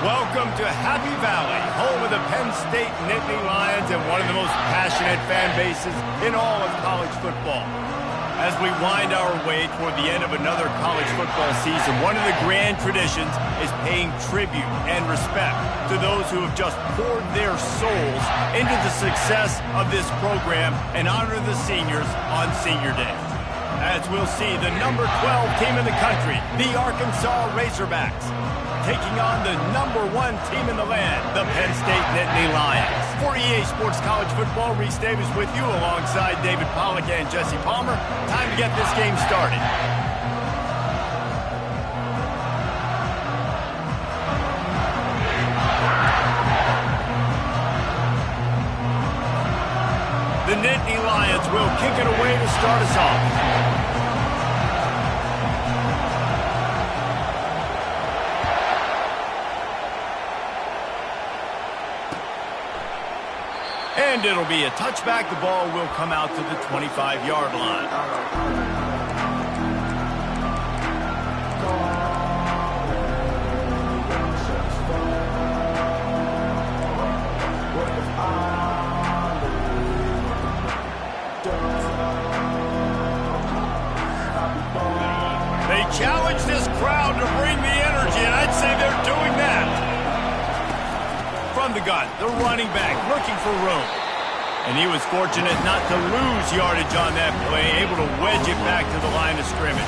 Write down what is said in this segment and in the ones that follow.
Welcome to Happy Valley, home of the Penn State Nittany Lions and one of the most passionate fan bases in all of college football. As we wind our way toward the end of another college football season, one of the grand traditions is paying tribute and respect to those who have just poured their souls into the success of this program and honor the seniors on Senior Day. As we'll see, the number 12 team in the country, the Arkansas Razorbacks, taking on the number 1 team in the land, the Penn State Nittany Lions. For EA Sports College Football, Reese Davis with you alongside David Pollack and Jesse Palmer. Time to get this game started. The Nittany Lions will kick it away to start us off. And it'll be a touchback. The ball will come out to the 25-yard line. They challenge this crowd to bring the energy, and I'd say they're doing that. From the gun, the running back looking for room. And he was fortunate not to lose yardage on that play, able to wedge it back to the line of scrimmage.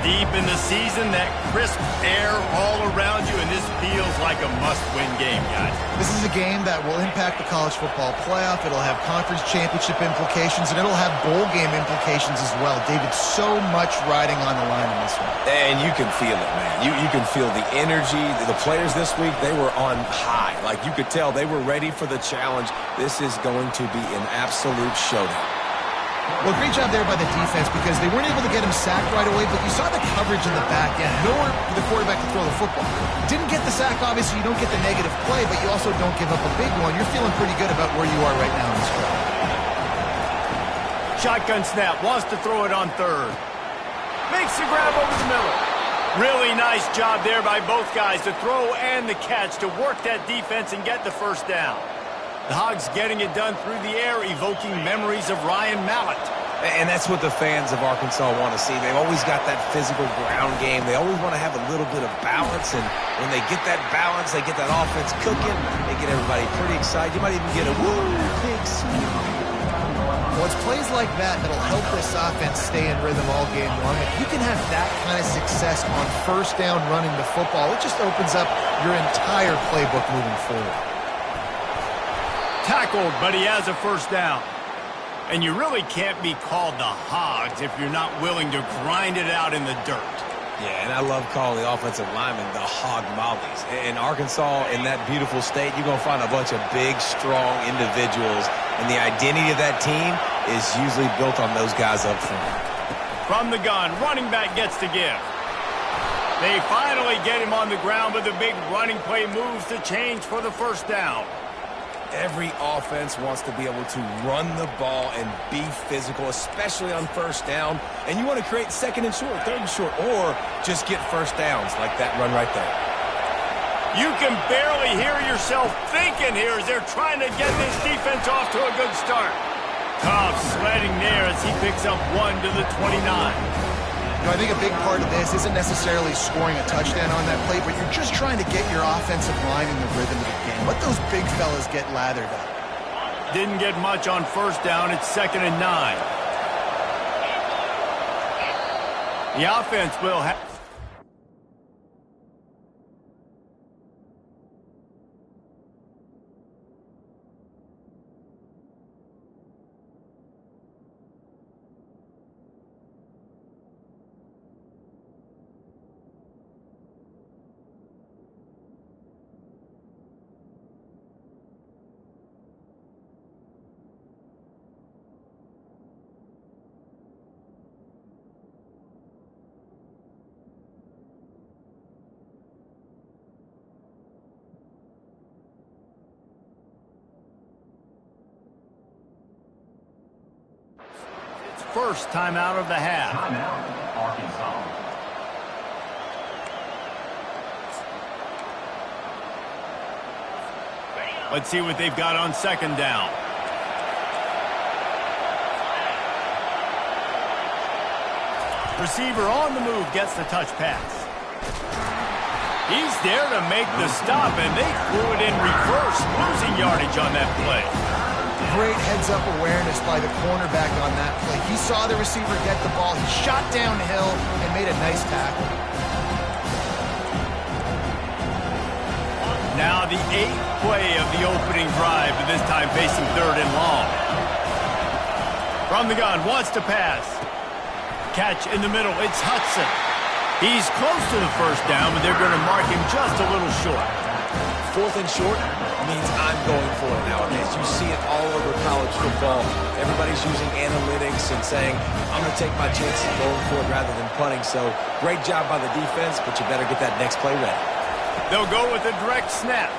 Deep in the season, that crisp air all around you, and this feels like a must-win game, guys. This is a game that will impact the college football playoff. It'll have conference championship implications, and it'll have bowl game implications as well. David, so much riding on the line in this one. And you can feel it, man. You can feel the energy. The players this week, they were on high. Like, you could tell they were ready for the challenge. This is going to be an absolute showdown. Well, great job there by the defense because they weren't able to get him sacked right away, but you saw the coverage in the back end. Nowhere for the quarterback to throw the football. Didn't get the sack, obviously. You don't get the negative play, but you also don't give up a big one. You're feeling pretty good about where you are right now in this drive. Shotgun snap, wants to throw it on third. Makes the grab over the middle. Really nice job there by both guys to throw and the catch to work that defense and get the first down. The Hogs getting it done through the air, evoking memories of Ryan Mallett. And that's what the fans of Arkansas want to see. They've always got that physical ground game. They always want to have a little bit of balance, and when they get that balance, they get that offense cooking, they get everybody pretty excited. You might even get a woo, pigs. Well, it's plays like that that'll help this offense stay in rhythm all game long. If you can have that kind of success on first down running the football, it just opens up your entire playbook moving forward. Tackled, but he has a first down. And you really can't be called the Hogs if you're not willing to grind it out in the dirt. Yeah, and I love calling the offensive linemen the hog mollies. In Arkansas, in that beautiful state, you're going to find a bunch of big, strong individuals, and the identity of that team is usually built on those guys up front. From the gun, running back gets to give. They finally get him on the ground, but the big running play moves to change for the first down. Every offense wants to be able to run the ball and be physical, especially on first down. And you want to create second and short, third and short, or just get first downs like that run right there. You can barely hear yourself thinking here as they're trying to get this defense off to a good start. Tough sledding there as he picks up 1 to the 29. I think a big part of this isn't necessarily scoring a touchdown on that play, but you're just trying to get your offensive line in the rhythm of the game. Let those big fellas get lathered up. Didn't get much on first down. It's 2nd and 9. The offense will have... First timeout of the half. Timeout, Arkansas. Let's see what they've got on second down. Receiver on the move gets the touch pass. He's there to make the stop, and they threw it in reverse, losing yardage on that play. Great heads-up awareness by the cornerback on that play. He saw the receiver get the ball. He shot downhill and made a nice tackle. Now the 8th play of the opening drive, but this time facing 3rd and long. From the gun, wants to pass. Catch in the middle, it's Hudson. He's close to the first down, but they're going to mark him just a little short. 4th and short means I'm going for it nowadays. You see it all over college football. Everybody's using analytics and saying, I'm going to take my chances going for it rather than punting. So great job by the defense, but you better get that next play ready. They'll go with a direct snap.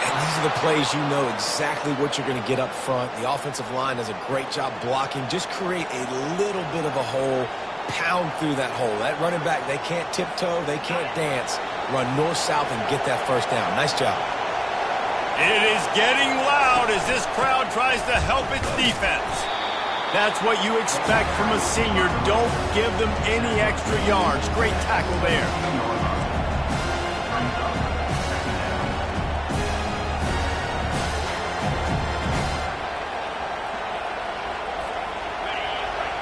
And these are the plays you know exactly what you're going to get up front. The offensive line does a great job blocking. Just create a little bit of a hole, pound through that hole. That running back, they can't tiptoe, they can't dance. Run north-south and get that first down. Nice job. It is getting loud as this crowd tries to help its defense. That's what you expect from a senior. Don't give them any extra yards. Great tackle there.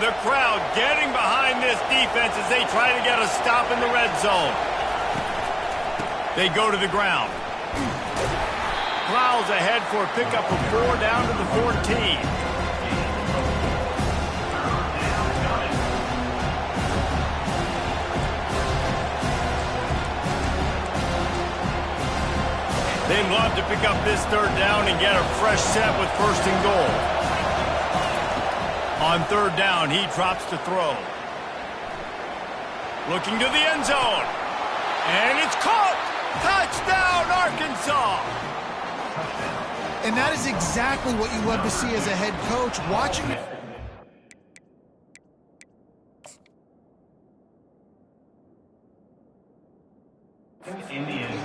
The crowd getting behind this defense as they try to get a stop in the red zone. They go to the ground. Prowls ahead for a pickup of 4 down to the 14. They'd love to pick up this 3rd down and get a fresh set with 1st and goal. On 3rd down, he drops to throw. Looking to the end zone. And it's caught! Touchdown, Arkansas! And that is exactly what you love to see as a head coach, watching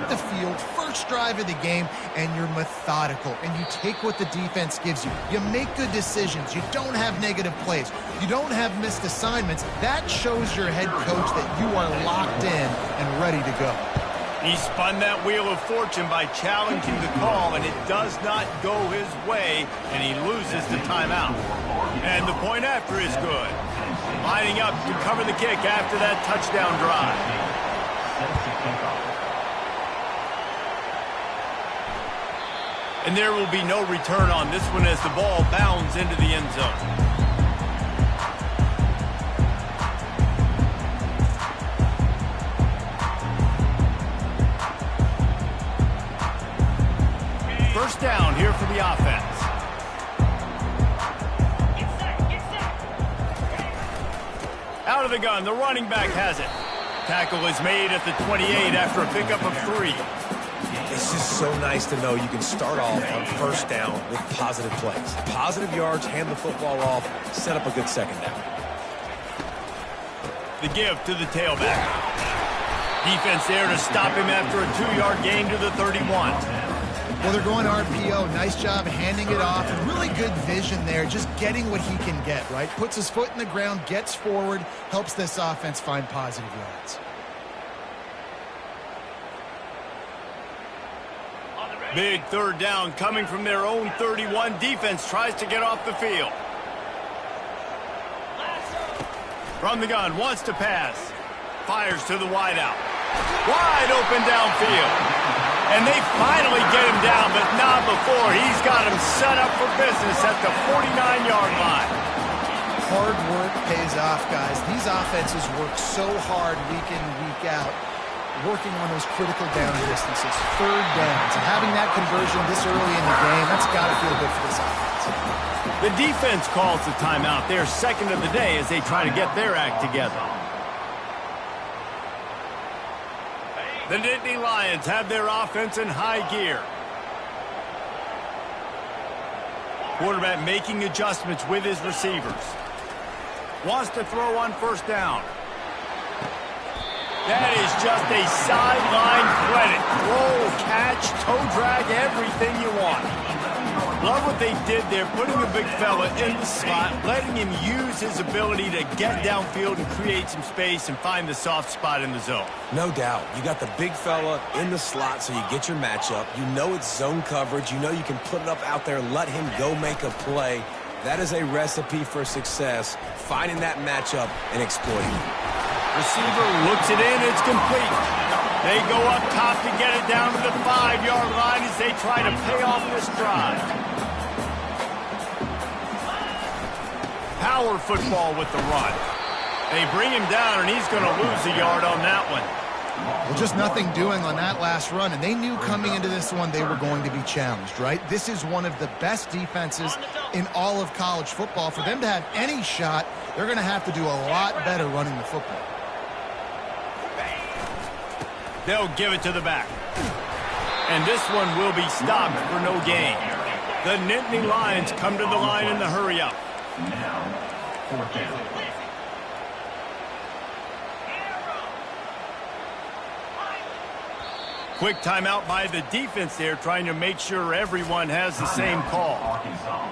the field, first drive of the game, and you're methodical, and you take what the defense gives you. You make good decisions. You don't have negative plays. You don't have missed assignments. That shows your head coach that you are locked in and ready to go. He spun that wheel of fortune by challenging the call, and it does not go his way, and he loses the timeout. And the point after is good. Lining up to cover the kick after that touchdown drive. And there will be no return on this one as the ball bounds into the end zone. First down here for the offense. Out of the gun, the running back has it. Tackle is made at the 28 after a pickup of 3. It's just so nice to know you can start off on first down with positive plays. Positive yards, hand the football off, set up a good second down. The give to the tailback. Defense there to stop him after a 2-yard gain to the 31. Well, they're going RPO. Nice job handing it off. Really good vision there, just getting what he can get, right? Puts his foot in the ground, gets forward, helps this offense find positive yards. Big 3rd down coming from their own 31. Defense tries to get off the field. From the gun, wants to pass. Fires to the wideout. Wide open downfield. And they finally get him down, but not before. He's got him set up for business at the 49-yard line. Hard work pays off, guys. These offenses work so hard week in, week out, working on those critical down distances, 3rd downs, and having that conversion this early in the game, that's got to feel good for this offense. The defense calls the timeout. They're second of the day as they try to get their act together. The Nittany Lions have their offense in high gear. Quarterback making adjustments with his receivers. Wants to throw on first down. That is just a sideline credit. Roll, catch, toe drag, everything you want. Love what they did there, putting a big fella in the slot, letting him use his ability to get downfield and create some space and find the soft spot in the zone. No doubt. You got the big fella in the slot, so you get your matchup. You know it's zone coverage. You know you can put it up out there, let him go make a play. That is a recipe for success, finding that matchup and exploiting it. Receiver looks it in, it's complete. They go up top to get it down to the 5-yard line as they try to pay off this drive. Power football with the run. They bring him down, and he's going to lose a yard on that one. Well, just nothing doing on that last run, and they knew coming into this one they were going to be challenged, right? This is one of the best defenses in all of college football. For them to have any shot, they're going to have to do a lot better running the football. They'll give it to the back. And this one will be stopped for no gain. The Nittany Lions come to the line in the hurry-up. Now, 4th down. Quick timeout by the defense there, trying to make sure everyone has the same call. Arkansas.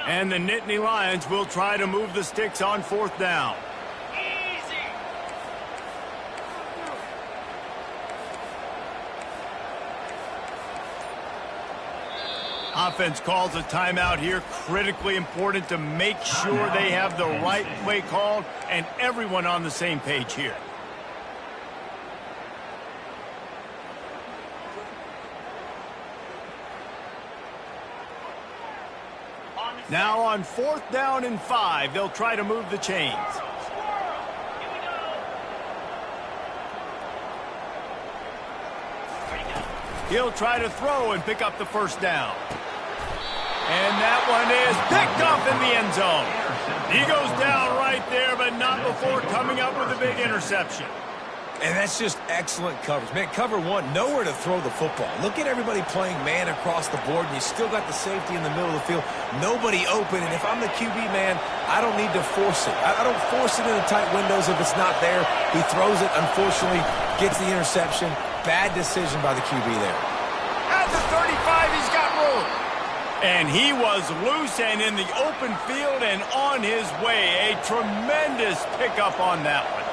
And the Nittany Lions will try to move the sticks on 4th down. Offense calls a timeout here. Critically important to make sure they have the right play called and everyone on the same page here. Now on 4th down and 5, they'll try to move the chains. He'll try to throw and pick up the 1st down. And that one is picked up in the end zone. He goes down right there, but not before coming up with a big interception. And that's just excellent coverage. Man, cover one, nowhere to throw the football. Look at everybody playing man across the board, and you still got the safety in the middle of the field. Nobody open, and if I'm the QB, man, I don't need to force it. I don't force it into tight windows if it's not there. He throws it, unfortunately, gets the interception. Bad decision by the QB there. At the 35, he's got room. And he was loose and in the open field and on his way. A tremendous pickup on that one.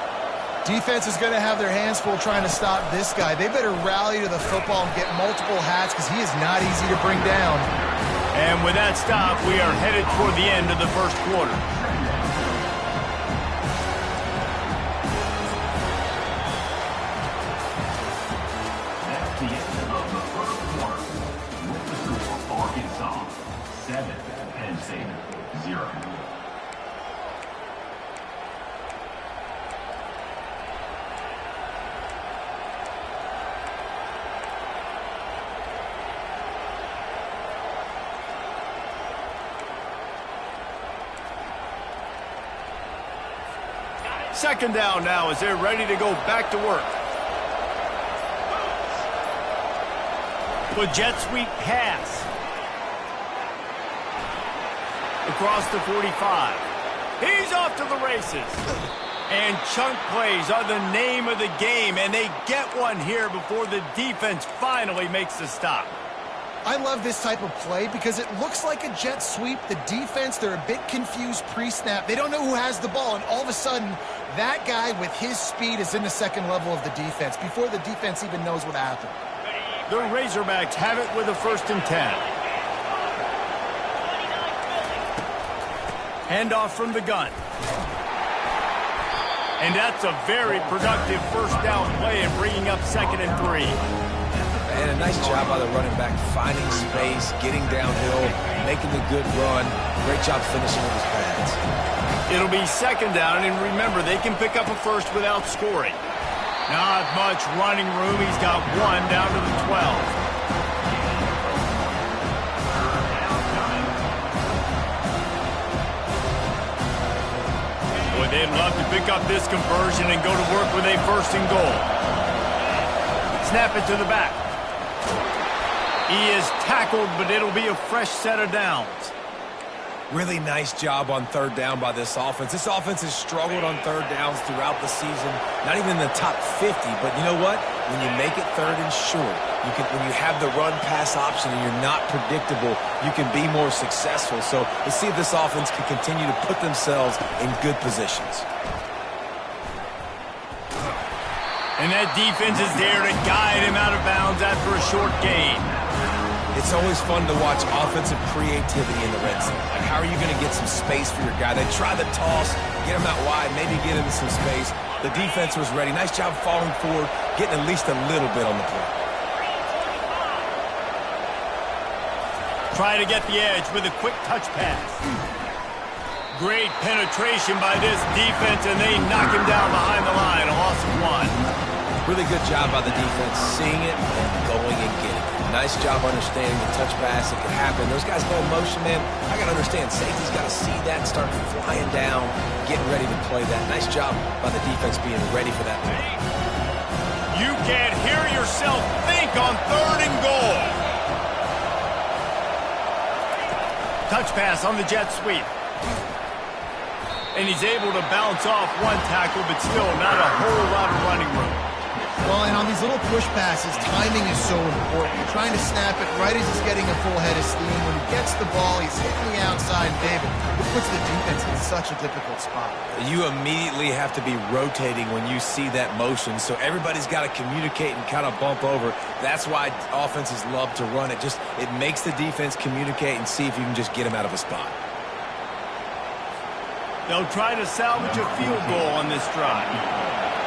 Defense is going to have their hands full trying to stop this guy. They better rally to the football and get multiple hats because he is not easy to bring down. And with that stop, we are headed toward the end of the 1st quarter. That's the end of the 1st quarter. With the score, Arkansas 7, Penn State 0. Second down now as they're ready to go back to work. With jet sweep pass. Across the 45. He's off to the races. And chunk plays are the name of the game, and they get one here before the defense finally makes the stop. I love this type of play because it looks like a jet sweep. The defense, they're a bit confused pre-snap. They don't know who has the ball, and all of a sudden, that guy with his speed is in the second level of the defense before the defense even knows what happened. The Razorbacks have it with a 1st and 10. Handoff from the gun. And that's a very productive 1st down play and bringing up 2nd and 3. And a nice job by the running back, finding space, getting downhill, making the good run. Great job finishing with his pads. It'll be 2nd down, and remember, they can pick up a 1st without scoring. Not much running room. He's got one down to the 12. Boy, they'd love to pick up this conversion and go to work with a 1st and goal. Snap it to the back. He is tackled, but it'll be a fresh set of downs. Really nice job on third down by this offense. This offense has struggled on third downs throughout the season. Not even in the top 50, but you know what? When you make it third and short, when you have the run-pass option and you're not predictable, you can be more successful. So let's see if this offense can continue to put themselves in good positions. And that defense is there to guide him out of bounds after a short gain. It's always fun to watch offensive creativity in the red zone. Like, how are you going to get some space for your guy? They try the toss, get him out wide, maybe get him some space. The defense was ready. Nice job falling forward, getting at least a little bit on the play. Try to get the edge with a quick touch pass. Great penetration by this defense, and they knock him down behind the line. A loss of 1. Really good job by the defense, seeing it and going and getting it. Nice job understanding the touch pass. It could happen. Those guys go in motion, man. I got to understand, safety's got to see that, start flying down, getting ready to play that. Nice job by the defense being ready for that play. You can't hear yourself think on 3rd and goal. Touch pass on the jet sweep. And he's able to bounce off one tackle, but still not a whole lot of running room. Well, and on these little push passes, timing is so important. You're trying to snap it right as he's getting a full head of steam. When he gets the ball, he's hitting the outside, David. It puts the defense in such a difficult spot. You immediately have to be rotating when you see that motion, so everybody's got to communicate and kind of bump over. That's why offenses love to run it. It makes the defense communicate and see if you can just get him out of a spot. They'll try to salvage a field goal on this drive.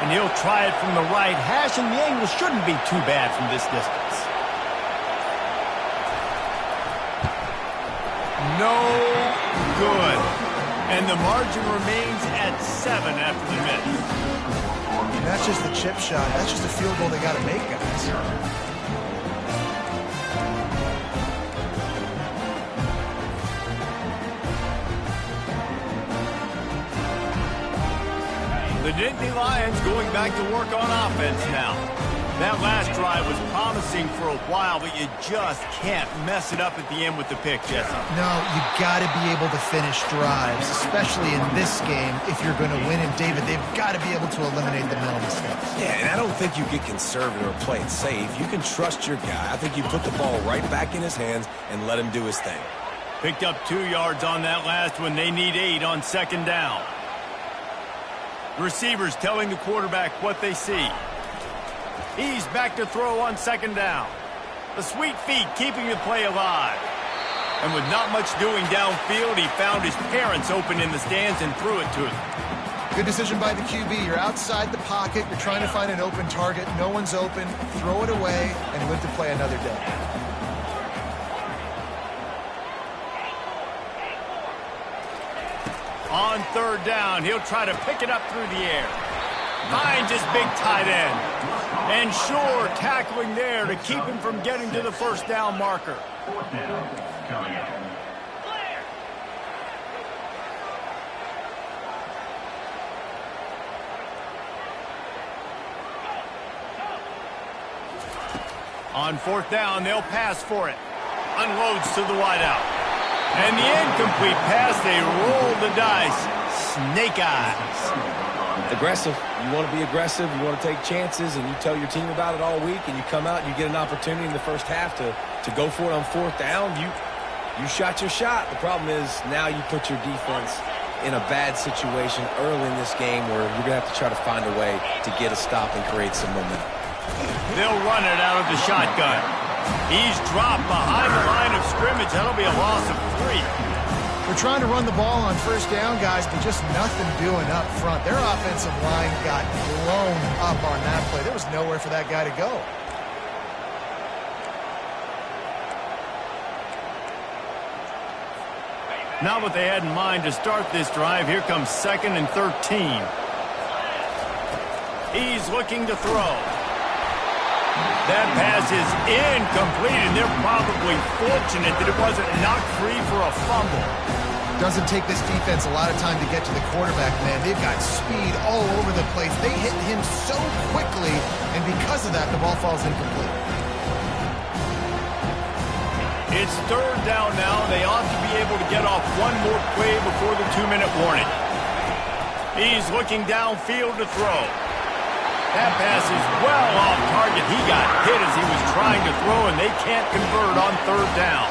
And he'll try it from the right hash, and the angle shouldn't be too bad from this distance. No good. And the margin remains at 7 after the miss. And that's just the chip shot. That's just a field goal they got to make, guys. The Nittany Lions going back to work on offense now. That last drive was promising for a while, but you just can't mess it up at the end with the pick, Jesse. No, you got to be able to finish drives, especially in this game if you're going to win. And, David, they've got to be able to eliminate the mental mistakes. Yeah, and I don't think you get conservative or play it safe. You can trust your guy. I think you put the ball right back in his hands and let him do his thing. Picked up 2 yards on that last one. They need 8 on 2nd down. Receivers telling the quarterback what they see. He's back to throw on 2nd down. The sweet feet keeping the play alive. And with not much doing downfield, he found his parents open in the stands and threw it to him. Good decision by the QB. You're outside the pocket. You're trying to find an open target. No one's open. Throw it away and live to play another day. On 3rd down, he'll try to pick it up through the air. Finds his big tight end. And Shore tackling there to keep him from getting to the 1st down marker. 4th down coming up. On 4th down, they'll pass for it. Unloads to the wideout. And the incomplete pass, they roll the dice. Snake eyes. Aggressive. You want to be aggressive. You want to take chances, and you tell your team about it all week, and you come out and you get an opportunity in the first half to go for it on 4th down. You shot your shot. The problem is now you put your defense in a bad situation early in this game where you're going to have to try to find a way to get a stop and create some momentum. They'll run it out of the shotgun. He's dropped behind the line of scrimmage. That'll be a loss of 3. They're trying to run the ball on 1st down, guys, but just nothing doing up front. Their offensive line got blown up on that play. There was nowhere for that guy to go. Not what they had in mind to start this drive. Here comes 2nd and 13. He's looking to throw. That pass is incomplete, and they're probably fortunate that it wasn't knocked free for a fumble. Doesn't take this defense a lot of time to get to the quarterback, man. They've got speed all over the place. They hit him so quickly, and because of that, the ball falls incomplete. It's third down now. They ought to be able to get off one more play before the 2-minute warning. He's looking downfield to throw. That pass is well off target. He got hit as he was trying to throw, and they can't convert on third down.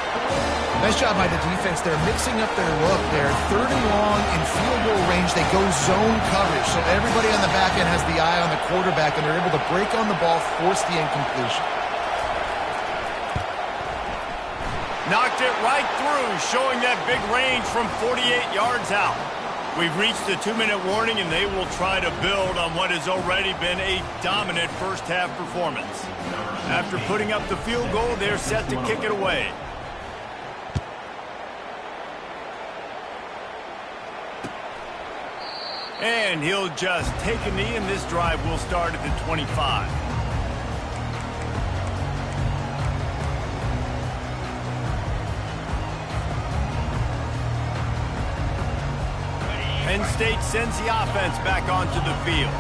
Nice job by the defense. They're mixing up their look. They're third and long in field goal range. They go zone coverage, so everybody on the back end has the eye on the quarterback, and they're able to break on the ball, force the incompletion. Knocked it right through, showing that big range from 48 yards out. We've reached the 2-minute warning, and they will try to build on what has already been a dominant first-half performance. After putting up the field goal, they're set to kick it away. And he'll just take a knee, and this drive will start at the 25. Penn State sends the offense back onto the field.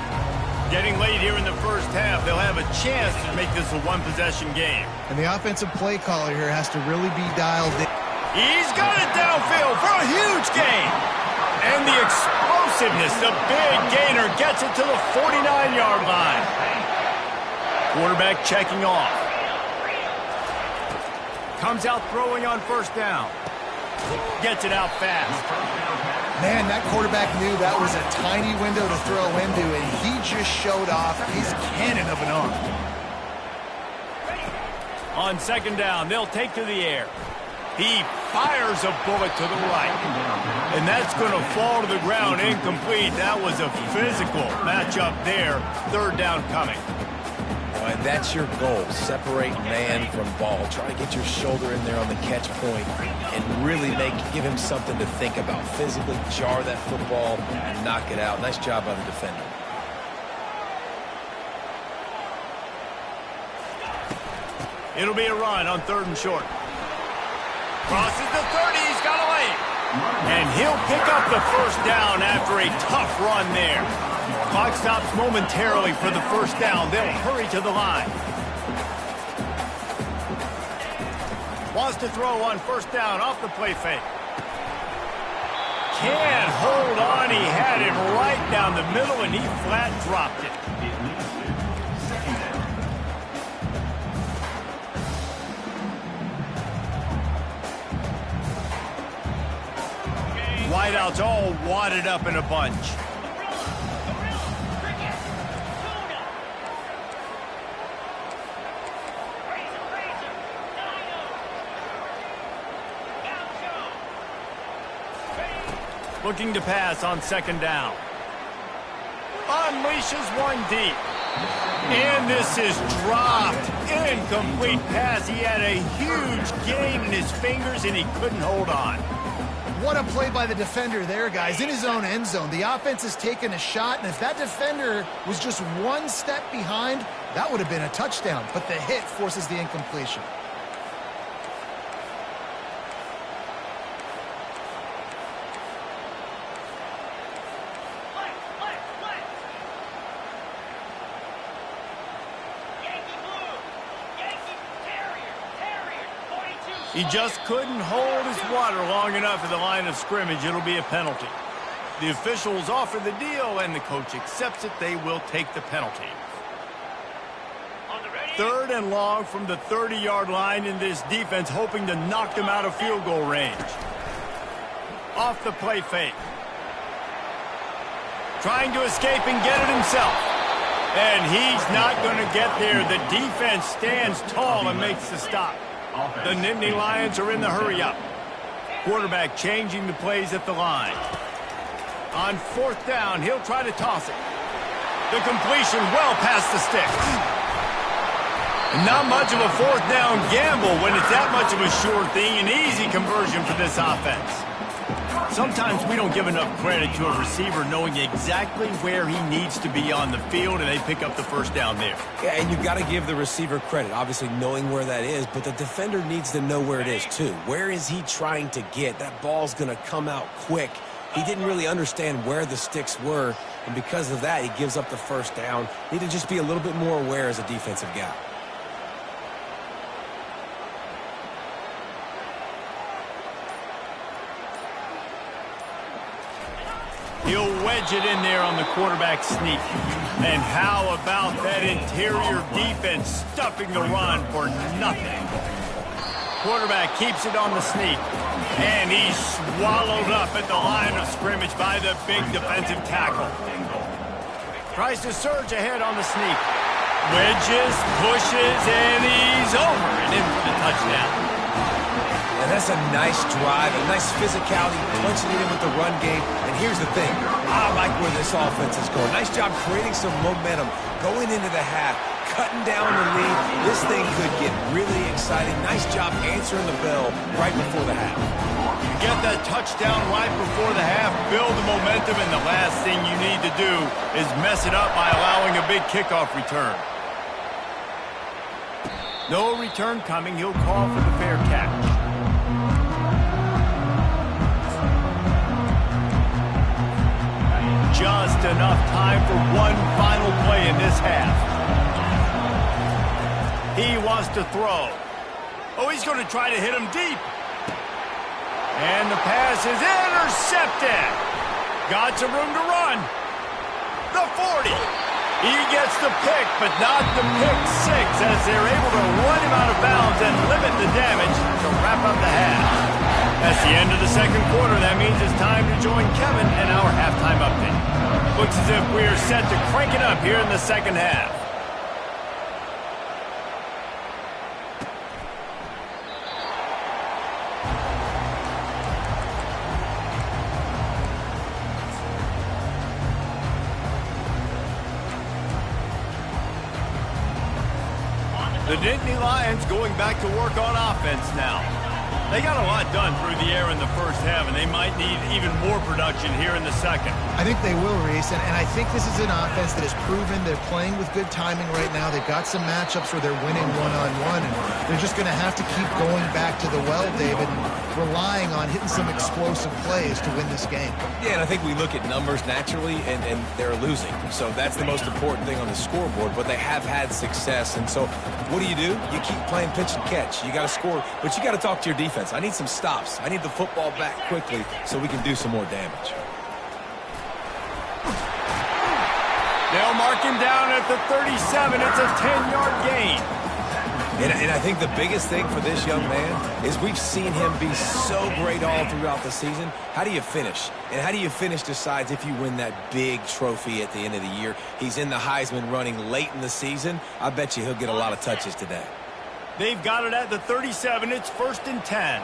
Getting late here in the first half, they'll have a chance to make this a one-possession game. And the offensive play caller here has to really be dialed in. He's got it downfield for a huge gain. And the explosiveness, the big gainer gets it to the 49-yard line. Quarterback checking off. Comes out throwing on first down. Gets it out fast. Man, that quarterback knew that was a tiny window to throw into, and he just showed off his cannon of an arm. On second down, they'll take to the air. He fires a bullet to the right. And that's going to fall to the ground incomplete. That was a physical matchup there. Third down coming. And that's your goal. Separate man from ball. Try to get your shoulder in there on the catch point and really give him something to think about. Physically jar that football and knock it out. Nice job by the defender. It'll be a run on third and short. Crosses the 30. He's got a lane. And he'll pick up the first down after a tough run there. Clock stops momentarily for the first down. They'll hurry to the line. Wants to throw on first down off the play fake. Can't hold on. He had it right down the middle, and he flat dropped it. Wideouts all wadded up in a bunch. Looking to pass on second down. Unleashes one deep. And this is dropped. Incomplete pass. He had a huge gain in his fingers, and he couldn't hold on. What a play by the defender there, guys. In his own end zone, the offense has taken a shot, and if that defender was just one step behind, that would have been a touchdown. But the hit forces the incompletion. He just couldn't hold his water long enough at the line of scrimmage. It'll be a penalty. The officials offer the deal, and the coach accepts it. They will take the penalty. Third and long from the 30-yard line, in this defense hoping to knock them out of field goal range. Off the play fake. Trying to escape and get it himself. And he's not going to get there. The defense stands tall and makes the stop. The Nittany Lions are in the hurry-up. Quarterback changing the plays at the line. On fourth down, he'll try to toss it. The completion well past the sticks. Not much of a fourth down gamble when it's that much of a sure thing. An easy conversion for this offense. Sometimes we don't give enough credit to a receiver knowing exactly where he needs to be on the field, and they pick up the first down there. Yeah, and you've got to give the receiver credit, obviously knowing where that is, but the defender needs to know where it is too. Where is he trying to get? That ball's going to come out quick. He didn't really understand where the sticks were, and because of that, he gives up the first down. Need to just be a little bit more aware as a defensive guy. wedge it in there on the quarterback sneak. And how about that interior defense stuffing the run for nothing? Quarterback keeps it on the sneak. And he's swallowed up at the line of scrimmage by the big defensive tackle. Tries to surge ahead on the sneak. Wedges, pushes, and he's over and in for the touchdown. And that's a nice drive, a nice physicality, punching it in with the run game. And here's the thing, I like where this offense is going. Nice job creating some momentum, going into the half, cutting down the lead. This thing could get really exciting. Nice job answering the bell right before the half. You get that touchdown right before the half, build the momentum, and the last thing you need to do is mess it up by allowing a big kickoff return. No return coming. He'll call for the fair catch. Just enough time for one final play in this half. He wants to throw. Oh, he's going to try to hit him deep. And the pass is intercepted. Got some room to run. The 40. He gets the pick, but not the pick six, as they're able to run him out of bounds and limit the damage to wrap up the half. That's the end of the second quarter. That means it's time to join Kevin in our halftime update. Looks as if we're set to crank it up here in the second half. The Nittany Lions going back to work on offense now. They got a lot done through the air in the first half, and they might need even more production here in the second. I think they will, Reese, and I think this is an offense that has proven they're playing with good timing right now. They've got some matchups where they're winning one-on-one, and they're just going to have to keep going back to the well, David, relying on hitting some explosive plays to win this game. Yeah, and I think we look at numbers naturally, and they're losing. So that's the most important thing on the scoreboard, but they have had success. And so what do? You keep playing pitch and catch. You got to score, but you got to talk to your defense. I need some stops. I need the football back quickly so we can do some more damage. They'll mark him down at the 37. It's a 10-yard gain. And I think the biggest thing for this young man is we've seen him be so great all throughout the season. How do you finish? And how do you finish decides if you win that big trophy at the end of the year. He's in the Heisman running late in the season. I bet you he'll get a lot of touches today. They've got it at the 37. It's 1st and 10.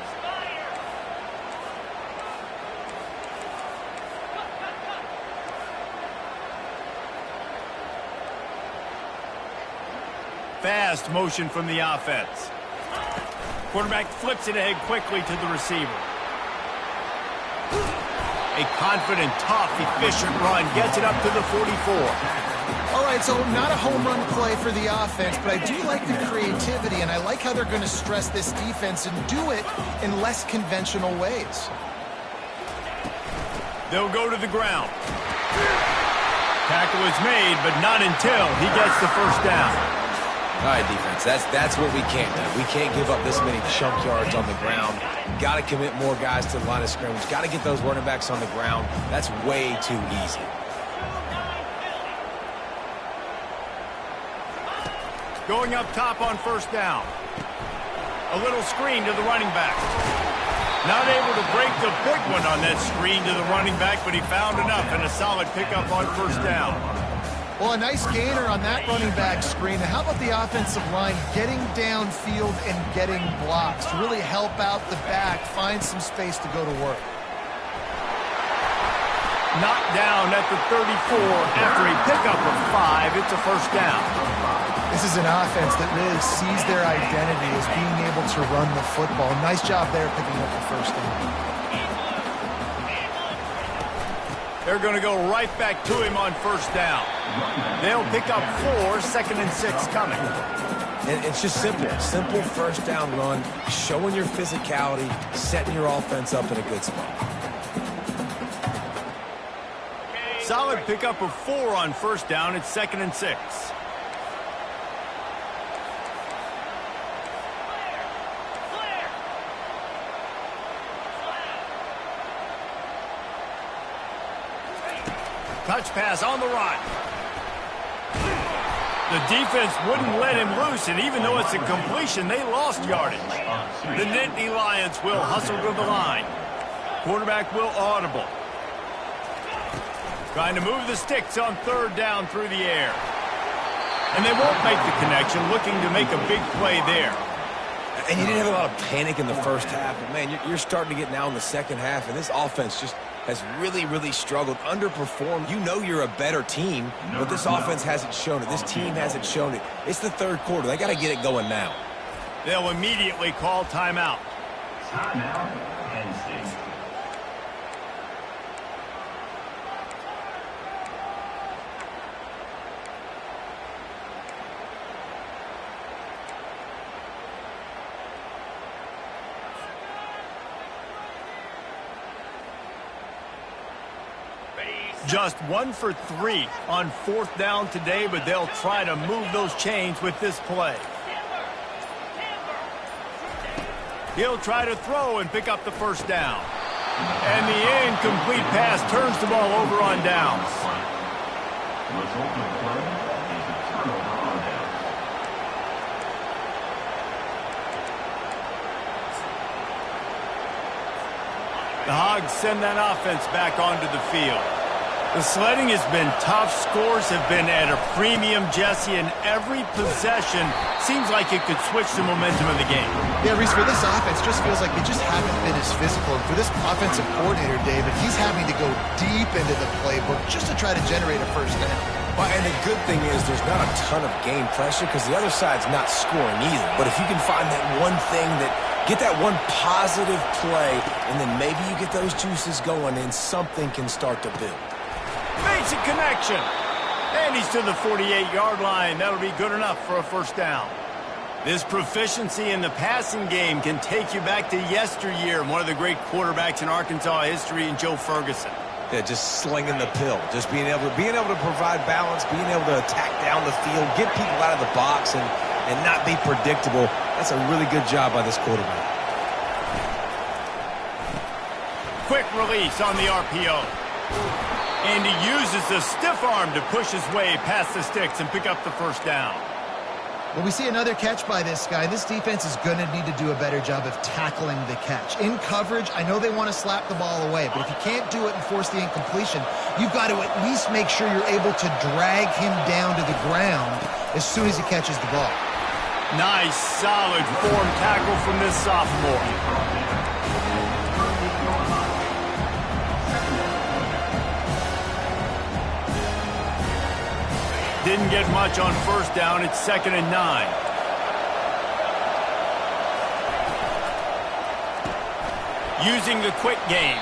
Fast motion from the offense. Quarterback flips it ahead quickly to the receiver. A confident, tough, efficient run gets it up to the 44. All right, so not a home run play for the offense, but I do like the creativity, and I like how they're going to stress this defense and do it in less conventional ways. They'll go to the ground. Tackle is made, but not until he gets the first down. All right, defense, that's what we can't do. We can't give up this many chunk yards on the ground. Got to commit more guys to the line of scrimmage. Got to get those running backs on the ground. That's way too easy. Going up top on first down. A little screen to the running back. Not able to break the big one on that screen to the running back, but he found enough and a solid pickup on first down. Well, a nice gainer on that running back screen. And how about the offensive line getting downfield and getting blocks to really help out the back, find some space to go to work. Knocked down at the 34 after a pickup of 5. It's a first down. This is an offense that really sees their identity as being able to run the football. Nice job there picking up the first down. They're going to go right back to him on first down. They'll pick up 4, 2nd and 6 coming. And it's just simple. Simple first down run, showing your physicality, setting your offense up in a good spot. Solid pickup of 4 on first down. It's 2nd and 6. touch pass on the run. The defense wouldn't let him loose, and even though it's a completion, they lost yardage. The Nittany Lions will hustle to the line. Quarterback will audible. Trying to move the sticks on third down through the air. And they won't make the connection, looking to make a big play there. And you didn't have a lot of panic in the first half, but man, you're starting to get now in the second half, and this offense just has really struggled, underperformed. You know you're a better team, but this offense hasn't shown it. This team hasn't shown it. It's the third quarter. They got to get it going now. They'll immediately call timeout. Timeout, Penn State. Just 1 for 3 on fourth down today, but they'll try to move those chains with this play. He'll try to throw and pick up the first down. And the incomplete pass turns the ball over on downs. Result of play is a turnover on downs. The Hogs send that offense back onto the field. The sledding has been tough. Scores have been at a premium, Jesse, and every possession seems like it could switch the momentum of the game. Yeah, Reese, for this offense, just feels like they just haven't been as physical. And for this offensive coordinator, David, he's having to go deep into the playbook just to try to generate a first down. Well, and the good thing is there's not a ton of game pressure because the other side's not scoring either. But if you can find that one thing get that one positive play, and then maybe you get those juices going and something can start to build. Makes a connection. And he's to the 48-yard line. That'll be good enough for a first down. This proficiency in the passing game can take you back to yesteryear, one of the great quarterbacks in Arkansas history, in Joe Ferguson. Yeah, just slinging the pill, just being able to provide balance, being able to attack down the field, get people out of the box, and not be predictable. That's a really good job by this quarterback. Quick release on the RPO. And he uses the stiff arm to push his way past the sticks and pick up the first down. Well, we see another catch by this guy. This defense is going to need to do a better job of tackling the catch. In coverage, I know they want to slap the ball away, but if you can't do it and force the incompletion, you've got to at least make sure you're able to drag him down to the ground as soon as he catches the ball. Nice, solid form tackle from this sophomore. Didn't get much on first down. It's 2nd and 9. Using the quick game.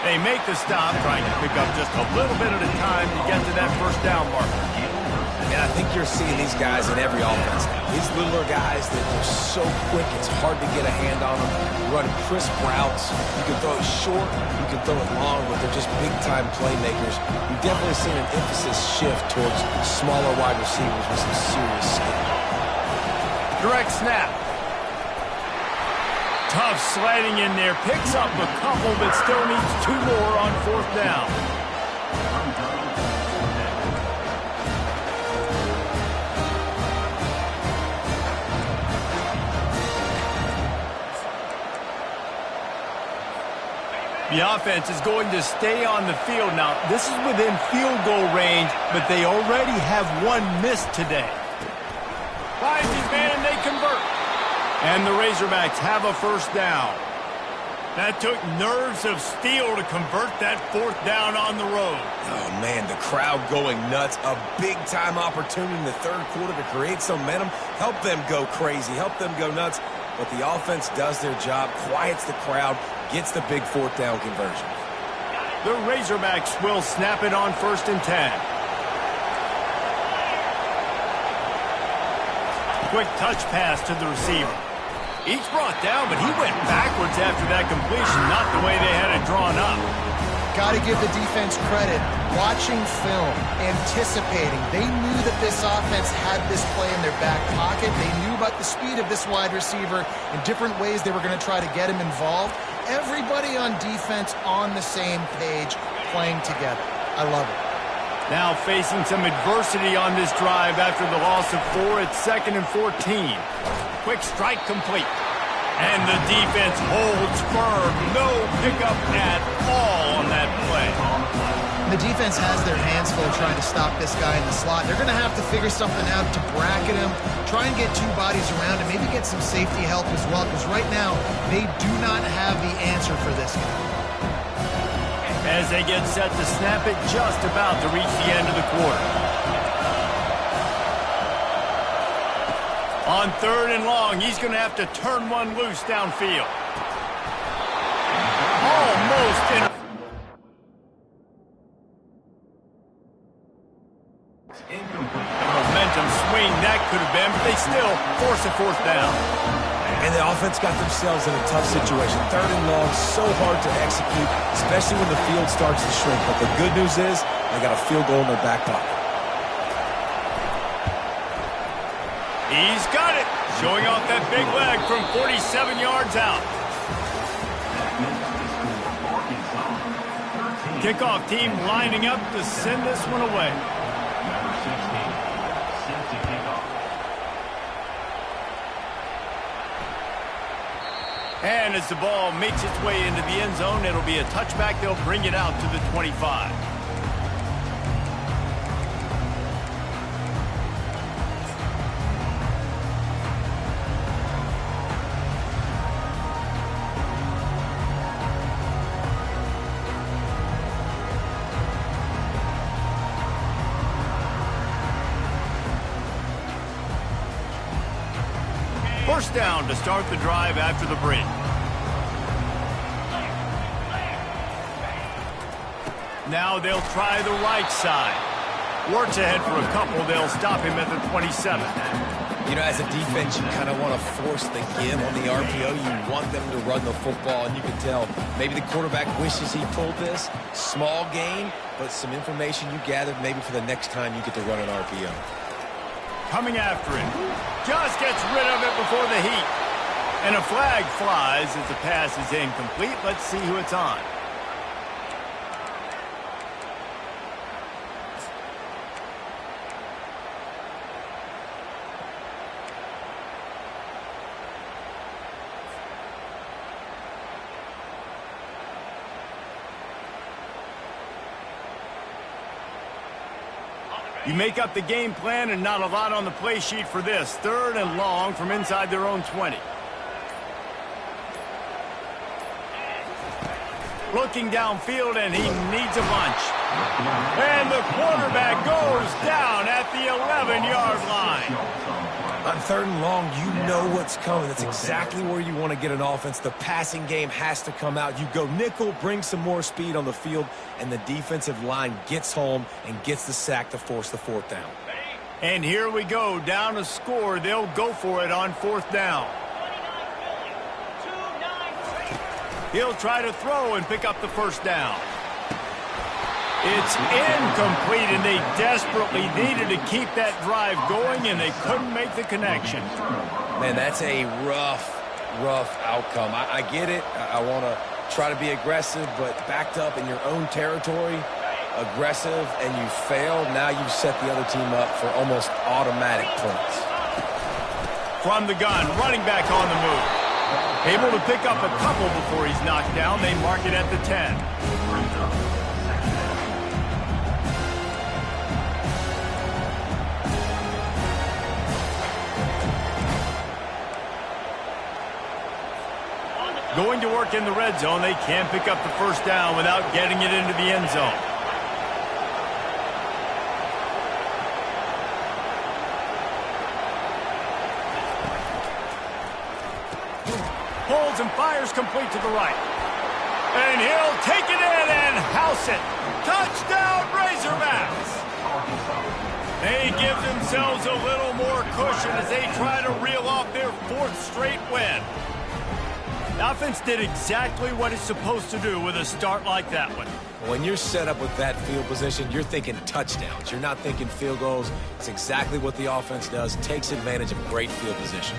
They make the stop, trying to pick up just a little bit at a time to get to that first down marker. And I think you're seeing these guys in every offense now. These littler guys that are so quick, it's hard to get a hand on them. Running crisp routes. You can throw it short, you can throw it long, but they're just big-time playmakers. You've definitely seen an emphasis shift towards smaller wide receivers with some serious skill. Direct snap. Tough sliding in there. Picks up a couple, but still needs 2 more on fourth down. The offense is going to stay on the field now. This is within field goal range, but they already have 1 miss today. Finds his man, and they convert. And the Razorbacks have a first down. That took nerves of steel to convert that fourth down on the road. Oh, man, the crowd going nuts. A big-time opportunity in the third quarter to create some momentum. Help them go crazy. Help them go nuts. But the offense does their job, quiets the crowd, gets the big fourth down conversion. The Razorbacks will snap it on 1st and 10. Quick touch pass to the receiver. Each brought down, but he went backwards after that completion, not the way they had it drawn up. Got to give the defense credit. Watching film, anticipating. They knew that this offense had this play in their back pocket. They knew about the speed of this wide receiver and different ways they were going to try to get him involved. Everybody on defense on the same page, playing together. I love it. Now facing some adversity on this drive after the loss of 4 at 2nd and 14. Quick strike complete. And the defense holds firm. No pickup at all on that play. The defense has their hands full trying to stop this guy in the slot. They're going to have to figure something out to bracket him, try and get 2 bodies around him, maybe get some safety help as well, because right now they do not have the answer for this guy. As they get set to snap it, just about to reach the end of the quarter. On 3rd and long, he's going to have to turn one loose downfield. Almost in. Momentum swing that could have been, but they still force a 4th down. And the offense got themselves in a tough situation. 3rd and long, so hard to execute, especially when the field starts to shrink. But the good news is they got a field goal in their back pocket. He's got it, showing off that big leg from 47 yards out. Kickoff team lining up to send this one away. Number 16, set to kick off. And as the ball makes its way into the end zone, it'll be a touchback. They'll bring it out to the 25. First down to start the drive after the break. Now they'll try the right side. Works ahead for a couple. They'll stop him at the 27. You know, as a defense, you kind of want to force the give on the RPO. You want them to run the football, and you can tell maybe the quarterback wishes he pulled this. Small gain, but some information you gathered maybe for the next time you get to run an RPO. Coming after him. Just gets rid of it before the heat. And a flag flies as the pass is incomplete. Let's see who it's on. You make up the game plan and not a lot on the play sheet for this. 3rd and long from inside their own 20. Looking downfield, and he needs a bunch. And the quarterback goes down at the 11-yard line. On 3rd and long, you know what's coming. That's exactly where you want to get an offense. The passing game has to come out. You go nickel, bring some more speed on the field, and the defensive line gets home and gets the sack to force the 4th down. And here we go, down a score. They'll go for it on 4th down. He'll try to throw and pick up the 1st down. It's incomplete, and they desperately needed to keep that drive going, and they couldn't make the connection. Man, that's a rough outcome. I get it. I want to try to be aggressive, but backed up in your own territory, aggressive, and you fail. Now you've set the other team up for almost automatic points. From the gun, running back on the move. Able to pick up a couple before he's knocked down. They mark it at the 10. Going to work in the red zone. They can't pick up the 1st down without getting it into the end zone. Pulls and fires complete to the right. And he'll take it in and house it. Touchdown, Razorbacks! They give themselves a little more cushion as they try to reel off their 4th straight win. The offense did exactly what it's supposed to do with a start like that one. When you're set up with that field position, you're thinking touchdowns. You're not thinking field goals. It's exactly what the offense does. Takes advantage of great field position.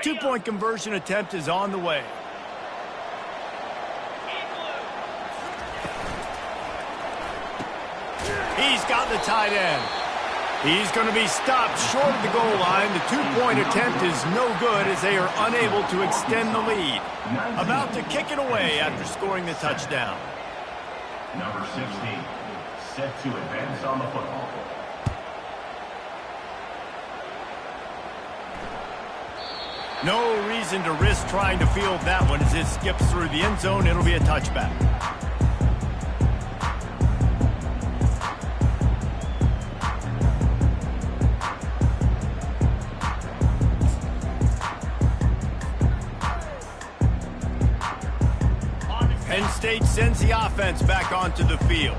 2-point conversion attempt is on the way. got the tight end. He's going to be stopped short of the goal line. The two-point attempt is no good as they are unable to extend the lead. About to kick it away after scoring the touchdown. Number 16, set to advance on the football. No reason to risk trying to field that one as it skips through the end zone. It'll be a touchback. Penn State sends the offense back onto the field.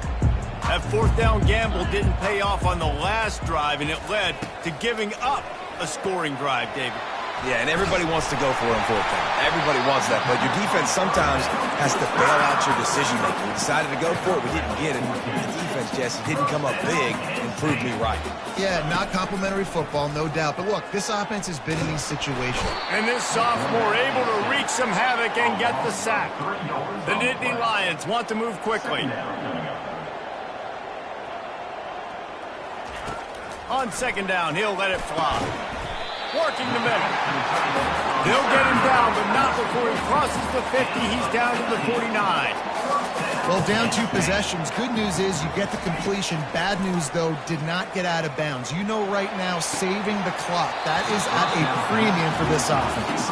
That fourth down gamble didn't pay off on the last drive, and it led to giving up a scoring drive, David. Yeah, and everybody wants to go for it on fourth down. Everybody wants that, but your defense sometimes has to bail out your decision-making. We decided to go for it. We didn't get it. The defense, Jesse, didn't come up big and prove me right. Yeah, not complimentary football, no doubt. But look, this offense has been in these situations. And this sophomore able to wreak some havoc and get the sack. The Nittany Lions want to move quickly. On second down, he'll let it fly. Working the middle. They'll get him down, but not before he crosses the 50. He's down to the 49. Well, down 2 possessions. Good news is you get the completion. Bad news, though, did not get out of bounds. You know right now, saving the clock. That is at a premium for this offense.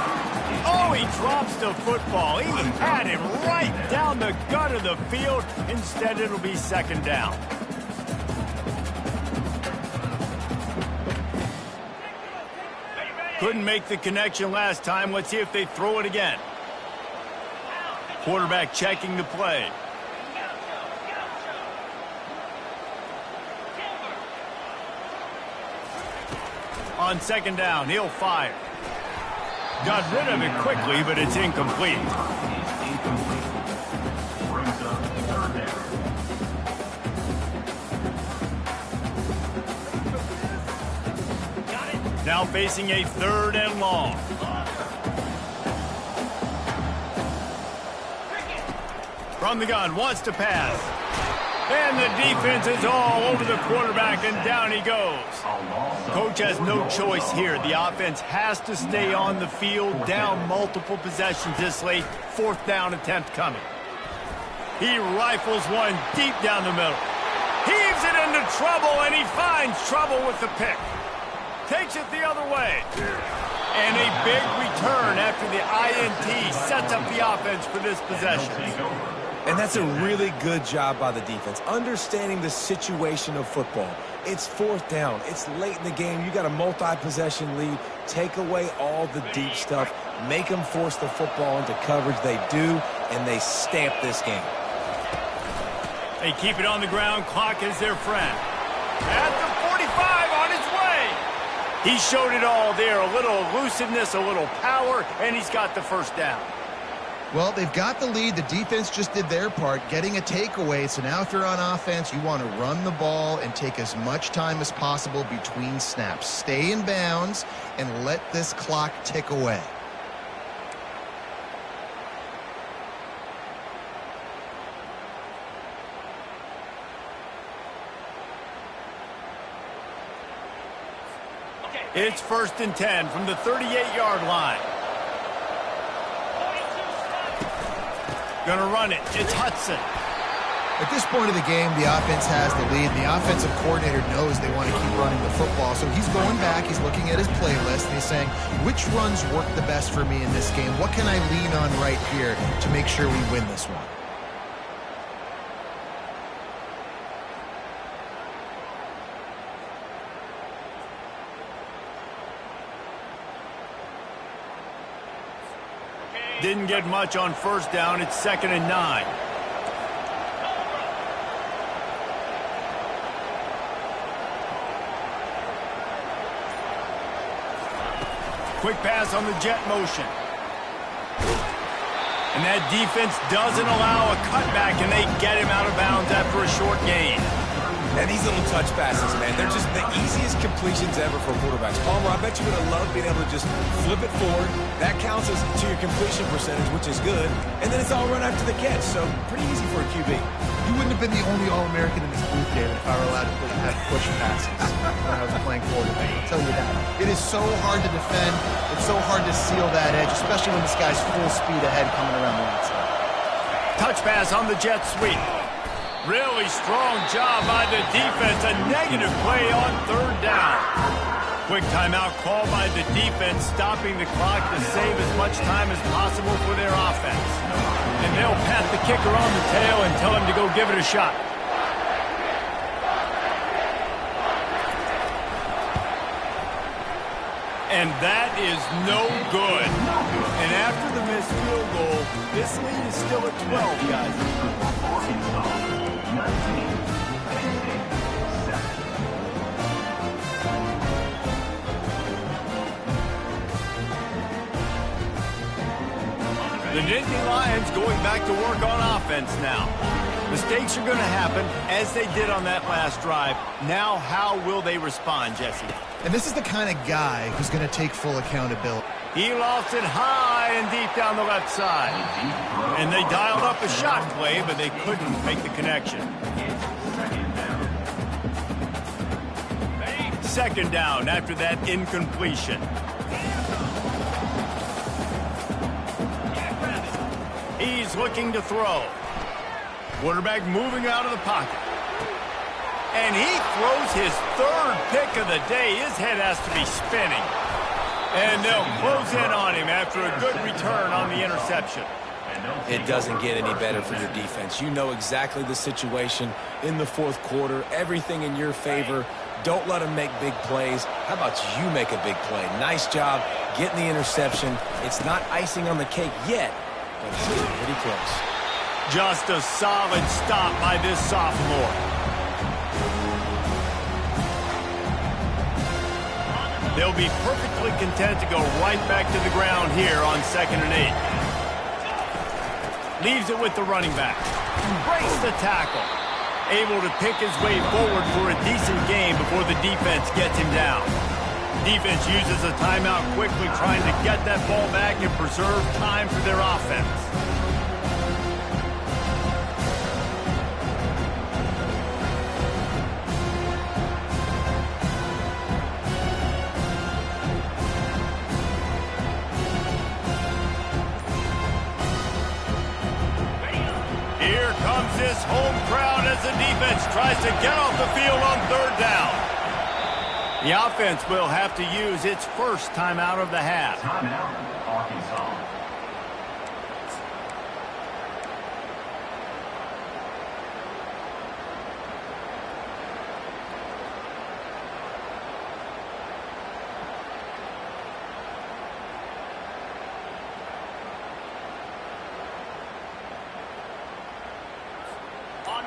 Oh, he drops the football. He had him right down the gut of the field. Instead, it'll be second down. Couldn't make the connection last time. Let's see if they throw it again. Quarterback checking the play. On second down, he'll fire. Got rid of it quickly, but it's incomplete. Brings up third down. Now facing a third and long. From the gun, wants to pass. And the defense is all over the quarterback, and down he goes. Coach has no choice here. The offense has to stay on the field, down multiple possessions this late. Fourth down attempt coming. He rifles one deep down the middle. Heaves it into trouble, and he finds trouble with the pick. Takes it the other way. And a big return after the INT sets up the offense for this possession. And that's a really good job by the defense, understanding the situation of football. It's fourth down. It's late in the game. You got a multi-possession lead. Take away all the deep stuff. Make them force the football into coverage. They do, and they stamp this game. They keep it on the ground. Clock is their friend. At the 45, on his way. He showed it all there. A little elusiveness, a little power, and he's got the first down. Well, they've got the lead. The defense just did their part, getting a takeaway. So now if you're on offense, you want to run the ball and take as much time as possible between snaps. Stay in bounds and let this clock tick away. It's 1st and 10 from the 38-yard line. Gonna run it. It's Hudson. At this point of the game, the offense has the lead. The offensive coordinator knows they want to keep running the football. So he's going back. He's looking at his playlist, and he's saying, which runs work the best for me in this game? What can I lean on right here to make sure we win this one? Didn't get much on first down. It's 2nd and 9. Quick pass on the jet motion. And that defense doesn't allow a cutback, and they get him out of bounds after a short gain. And these little touch passes, man, they're just the easiest completions ever for quarterbacks. Palmer, I bet you would have loved being able to just flip it forward. That counts as to your completion percentage, which is good. And then it's all run after the catch, so pretty easy for a QB. You wouldn't have been the only All-American in this booth, David, if I were allowed to have push passes when I was playing quarterback. I'll tell you that. It is so hard to defend. It's so hard to seal that edge, especially when this guy's full speed ahead coming around the outside. Touch pass on the jet sweep. Really strong job by the defense. A negative play on third down. Quick timeout called by the defense, stopping the clock to save as much time as possible for their offense. And they'll pat the kicker on the tail and tell him to go give it a shot. And that is no good. And after the missed field goal, this lead is still at 12, guys. Arkansas 19, Penn State 7. The Nittany Lions going back to work on offense now. Mistakes are going to happen, as they did on that last drive. Now, how will they respond, Jesse? And this is the kind of guy who's going to take full accountability. He lost it high and deep down the left side. And they dialed up a shot play, but they couldn't make the connection. Second down after that incompletion. He's looking to throw. Quarterback moving out of the pocket. And he throws his third pick of the day. His head has to be spinning. And they'll close in on him after a good return on the interception. It doesn't get any better for your defense. You know exactly the situation in the fourth quarter. Everything in your favor. Don't let them make big plays. How about you make a big play? Nice job getting the interception. It's not icing on the cake yet, but it's getting pretty close. Just a solid stop by this sophomore. They'll be perfectly content to go right back to the ground here on 2nd and 8. Leaves it with the running back. Breaks the tackle. Able to pick his way forward for a decent game before the defense gets him down. Defense uses a timeout quickly, trying to get that ball back and preserve time for their offense. Here comes this home crowd as the defense tries to get off the field on third down. The offense will have to use its first timeout of the half. Timeout, Arkansas.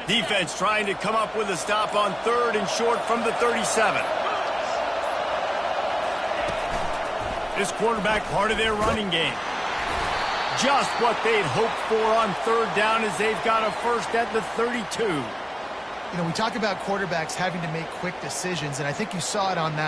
Defense trying to come up with a stop on 3rd and short from the 37. This quarterback part of their running game. Just what they'd hoped for on 3rd down as they've got a first at the 32. You know, we talk about quarterbacks having to make quick decisions, and I think you saw it on that.